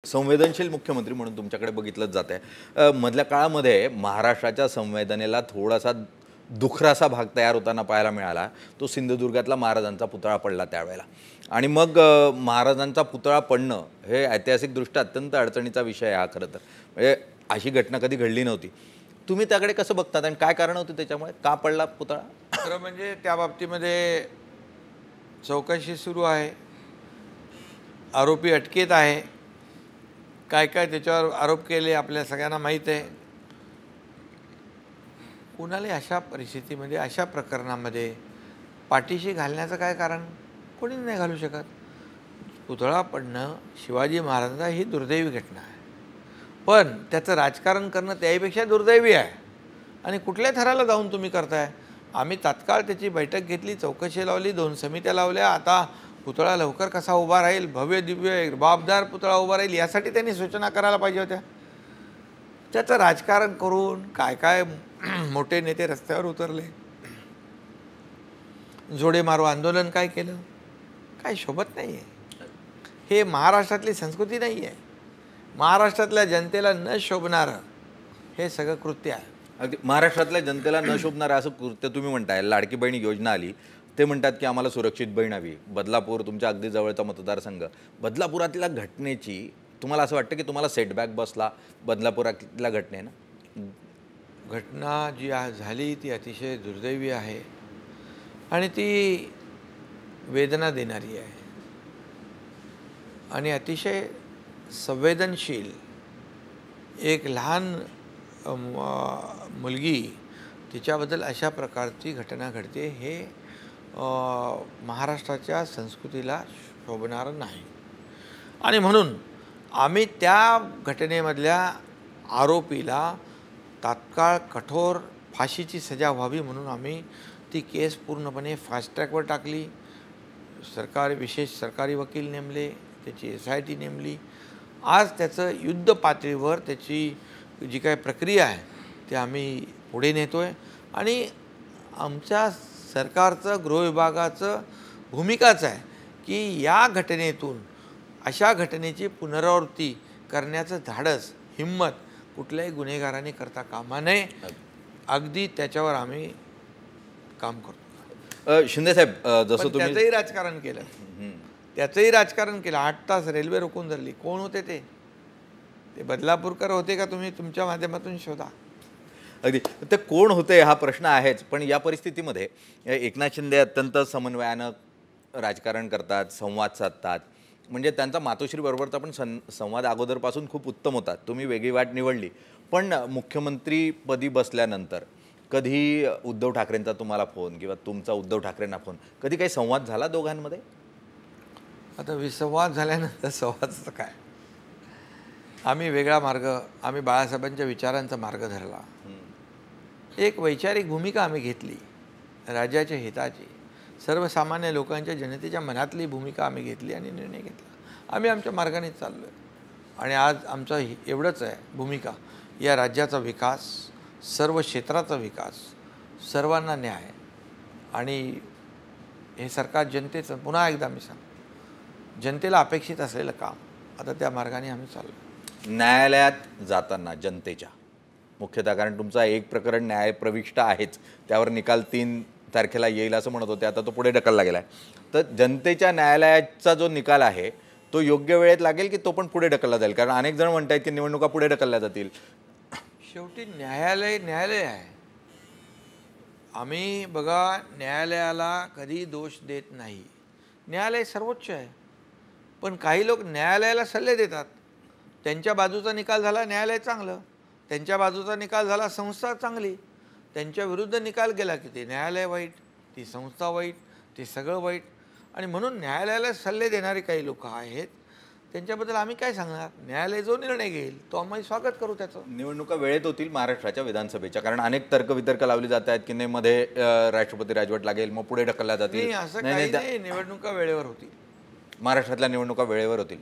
संवेदनशील मुख्यमंत्री म्हणून तुमच्याकडे बघितलंच जात आहे। मधल्या काळामध्ये महाराष्ट्राच्या संवेदनेला थोडासा दुखरासा भाग तयार होताना पाहायला मिळाला। तो सिंधुदुर्गातला महाराजांचा पुतळा पडला त्यावेळेला। आणि मग महाराजांचा पुतळा पडणं हे ऐतिहासिकदृष्ट्या अत्यंत अडचणीचा विषय आहे हा खरं तर। म्हणजे अशी घटना कधी घडली नव्हती। तुम्ही त्याकडे कसं बघतात आणि काय कारण होतं त्याच्यामुळे का पडला पुतळा? खरं म्हणजे त्या बाबतीमध्ये चौकशी सुरू आहे, आरोपी अटकेत आहे। काय काय त्याच्यावर आरोप केले आपल्या सगळ्यांना माहीत आहे। कुणाला अशा परिस्थितीमध्ये अशा प्रकरणामध्ये पाठीशी घालण्याचं काय कारण? कोणी नाही घालू शकत। पुतळा पडणं शिवाजी महाराजांचा ही दुर्दैवी घटना आहे, पण त्याचं राजकारण करणं त्याहीपेक्षा दुर्दैवी आहे। आणि कुठल्या थराला जाऊन तुम्ही करताय? आम्ही तात्काळ त्याची बैठक घेतली, चौकशी लावली, 2 समित्या लावल्या। आता पुतळा लवकर कसा उभा राहील, भव्य दिव्य बाबदार पुतळा उभा राहील यासाठी त्यांनी सूचना करायला पाहिजे होत्या। त्याचं राजकारण करून काय काय मोठे नेते रस्त्यावर उतरले, जोडे मारो आंदोलन काय केलं, काय शोभत नाही आहे। हे महाराष्ट्रातली संस्कृती नाही आहे। महाराष्ट्रातल्या जनतेला न शोभणारं हे सगळं कृत्य आहे। अगदी महाराष्ट्रातल्या जनतेला न शोभणारं असं कृत्य तुम्ही म्हणताय। लाडकी बहीण योजना आली, ते म्हणतात की आम्हाला सुरक्षित बहीण हवी। बदलापूर तुमच्या अगदी जवळचा मतदारसंघ, बदलापुरातल्या घटनेची तुम्हाला असं वाटतं की तुम्हाला सेटबॅक बसला बदलापुरातल्या घटनेनं? घटना जी झाली ती अतिशय दुर्दैवी आहे आणि ती वेदना देणारी आहे आणि अतिशय संवेदनशील एक लहान मुलगी तिच्याबद्दल अशा प्रकारची घटना घडते हे महाराष्ट्राच्या संस्कृतीला शोभणारं नाही। आणि म्हणून आम्ही त्या घटनेमधल्या आरोपीला तात्काळ कठोर फाशीची सजा व्हावी म्हणून आम्ही ती केस पूर्णपणे फास्ट ट्रॅकवर टाकली। विशेष सरकारी वकील नेमले, त्याची SIT नेमली। आज त्याचं युद्ध पातळीवर त्याची जी काय प्रक्रिया आहे ते आम्ही पुढे नेतोय आणि आमच्या सरकारचं गृह विभागाचं भूमिकाच आहे की या घटनेतून अशा घटनेची पुनरावृत्ती करण्याचं धाडस हिम्मत कुठल्याही गुन्हेगारांनी करता कामा नये। अगदी त्याच्यावर आम्ही काम करतो। शिंदे साहेब, जसं तुम्ही त्याचंही राजकारण केलं, त्याचंही राजकारण केलं। 8 तास रेल्वे रोखून धरली। कोण होते ते? ते बदलापूरकर होते का? तुम्ही तुमच्या माध्यमातून शोधा। अगदी ते कोण होते हा प्रश्न आहेच, पण या परिस्थितीमध्ये एकनाथ शिंदे अत्यंत समन्वयानं राजकारण करतात, संवाद साधतात। म्हणजे त्यांचा मातोश्रीबरोबरचा पण संवाद अगोदरपासून खूप उत्तम होता। तुम्ही वेगळी वाट निवडली, पण मुख्यमंत्रीपदी बसल्यानंतर कधी उद्धव ठाकरेंचा तुम्हाला फोन किंवा तुमचा उद्धव ठाकरेंना फोन, कधी काही संवाद झाला दोघांमध्ये? आता विसंवाद झाल्यानंतर संवादाचं काय? आम्ही वेगळा मार्ग, आम्ही बाळासाहेबांच्या विचारांचा मार्ग धरला। एक वैचारिक भूमिका आम्ही घेतली, राज्याच्या हिताची, सर्वसामान्य लोकांच्या जनतेच्या मनातली भूमिका आम्ही घेतली आणि निर्णय घेतला। आम्ही आमच्या मार्गाने चाललो आहे आणि आज आमचं एवढंच आहे भूमिका, या राज्याचा विकास, सर्व क्षेत्राचा विकास, सर्वांना न्याय आणि हे सरकार जनतेचं, पुन्हा एकदा मी सांगतो, जनतेला अपेक्षित असलेलं काम, आता त्या मार्गाने आम्ही चाललो। न्यायालयात जाताना जनतेच्या मुख्यतः, कारण तुमचा एक प्रकरण न्यायप्रविष्ट आहेच, त्यावर निकाल 3 तारखेला येईल असं म्हणत होते, आता तो पुढे ढकलला गेला आहे। तर जनतेच्या न्यायालयाचा जो निकाल आहे तो योग्य वेळेत लागेल की तो पण पुढे ढकलला जाईल? कारण अनेक जण म्हणतात की निवडणुका पुढे ढकलल्या जातील। शेवटी न्यायालय आहे। आम्ही बघा, न्यायालयाला कधी दोष देत नाही। न्यायालय सर्वोच्च आहे, पण काही लोक न्यायालयाला सल्ले देतात। त्यांच्या बाजूचा निकाल झाला न्यायालय चांगलं, त्यांच्या बाजूचा निकाल झाला संस्था चांगली, त्यांच्या विरुद्ध निकाल गेला की ते न्यायालय वाईट, ती संस्था वाईट, ते सगळं वाईट। आणि म्हणून न्यायालयाला सल्ले देणारे काही लोक आहेत, त्यांच्याबद्दल आम्ही काय सांगणार? न्यायालय जो निर्णय घेईल तो आम्ही स्वागत करू त्याचं। निवडणुका वेळेत होतील महाराष्ट्राच्या विधानसभेच्या, कारण अनेक तर्कवितर्क लावली जात आहेत की नाही मध्ये राष्ट्रपती राजवट लागेल, मग पुढे ढकलल्या जातील। असं काही नाही, निवडणुका वेळेवर होतील। महाराष्ट्रातल्या निवडणुका वेळेवर होतील।